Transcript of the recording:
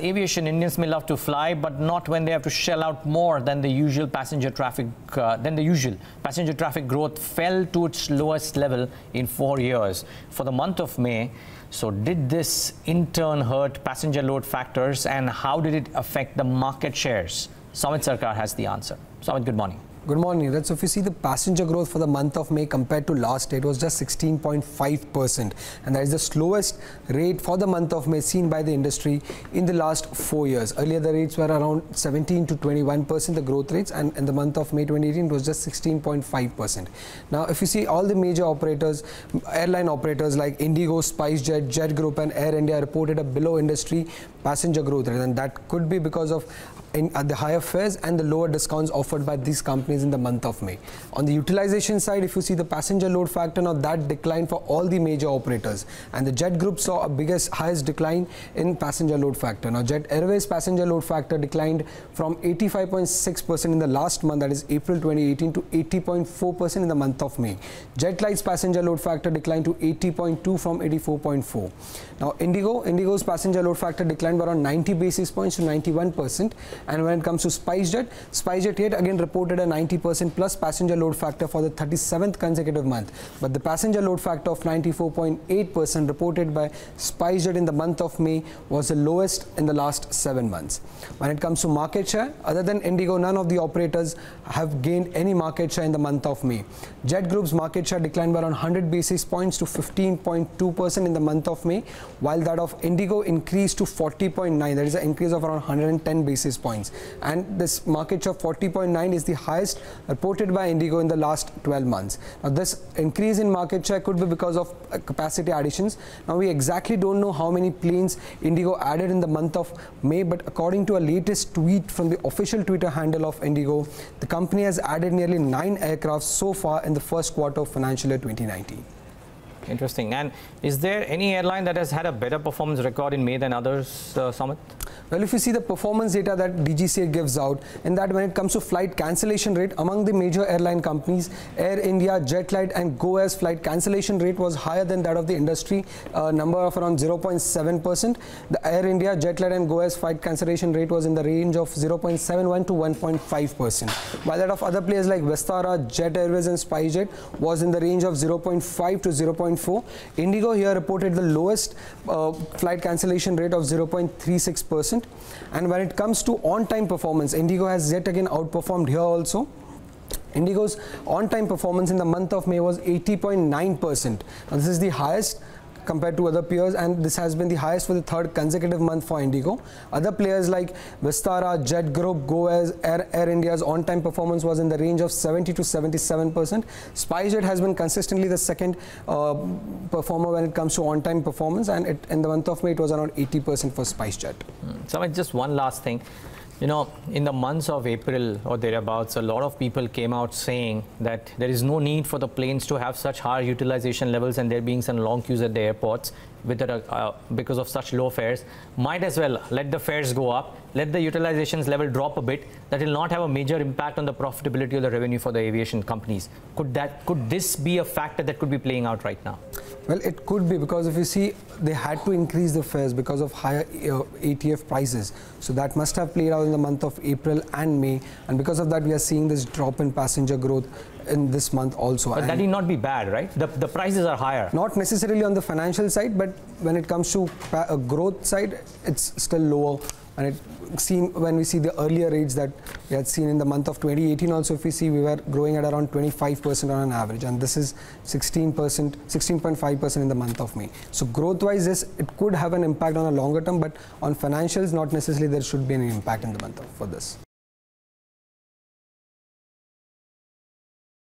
aviation, Indians may love to fly, but not when they have to shell out more than the usual passenger traffic. Passenger traffic growth fell to its lowest level in 4 years for the month of May. So did this in turn hurt passenger load factors, and how did it affect the market shares? Soumeet Sarkar has the answer. Soumeet, good morning. Good morning. So if you see the passenger growth for the month of May compared to last year, it was just 16.5%. And that is the slowest rate for the month of May seen by the industry in the last 4 years. Earlier, the rates were around 17 to 21%, the growth rates. And in the month of May 2018, it was just 16.5%. Now, if you see all the major operators, airline operators like Indigo, SpiceJet, Jet Group and Air India reported a below industry passenger growth rate. And that could be because of the higher fares and the lower discounts offered by these companies in the month of May. On the utilization side, if you see the passenger load factor, now that declined for all the major operators, and the Jet Group saw a highest decline in passenger load factor. Now Jet Airways passenger load factor declined from 85.6% in the last month, that is April 2018, to 80.4% in the month of May. Jet Light's passenger load factor declined to 80.2 from 84.4. Now Indigo's passenger load factor declined by around 90 basis points to 91%. And when it comes to SpiceJet yet again reported a 90% plus passenger load factor for the 37th consecutive month. But the passenger load factor of 94.8% reported by SpiceJet in the month of May was the lowest in the last 7 months. When it comes to market share, other than Indigo, none of the operators have gained any market share in the month of May. Jet Group's market share declined by around 100 basis points to 15.2% in the month of May, while that of Indigo increased to 40.9%. That is an increase of around 110 basis points. And this market share of 40.9 is the highest reported by Indigo in the last 12 months. Now this increase in market share could be because of capacity additions. Now we exactly don't know how many planes Indigo added in the month of May, but according to a latest tweet from the official Twitter handle of Indigo, the company has added nearly 9 aircraft so far in the first quarter of financial year 2019. Interesting. And is there any airline that has had a better performance record in May than others, Soumeet? Well, if you see the performance data that DGCA gives out, in that when it comes to flight cancellation rate among the major airline companies, Air India, Jet Light and Go Air's flight cancellation rate was higher than that of the industry number of around 0.7%. The Air India, Jet Light and Go Air's flight cancellation rate was in the range of 0.71 to 1.5%. While that of other players like Vistara, Jet Airways and SpiceJet was in the range of 0.5 to 0.4. Indigo here reported the lowest flight cancellation rate of 0.36%. And when it comes to on-time performance, Indigo has yet again outperformed here also. Indigo's on-time performance in the month of May was 80.9%. Now this is the highest compared to other peers, and this has been the highest for the third consecutive month for Indigo. Other players like Vistara, Jet Group, Go Air India's on-time performance was in the range of 70 to 77%. SpiceJet has been consistently the second performer when it comes to on-time performance, and in the month of May it was around 80% for SpiceJet. So just one last thing. You know, in the months of April or thereabouts, a lot of people came out saying that there is no need for the planes to have such high utilization levels, and there being some long queues at the airports because of such low fares. Might as well let the fares go up, let the utilizations level drop a bit. That will not have a major impact on the profitability or the revenue for the aviation companies. Could this be a factor that could be playing out right now? Well, it could be, because if you see, they had to increase the fares because of higher ATF prices. So that must have played out in the month of April and May. And because of that, we are seeing this drop in passenger growth in this month also. But that will not be bad, right? The prices are higher. Not necessarily on the financial side, but when it comes to growth side, it's still lower. And when we see the earlier rates that we had seen in the month of 2018 also, if we see, we were growing at around 25% on an average, and this is 16.5% in the month of May. So growth wise, yes, it could have an impact on a longer term, but on financials, not necessarily there should be any impact in the month for this.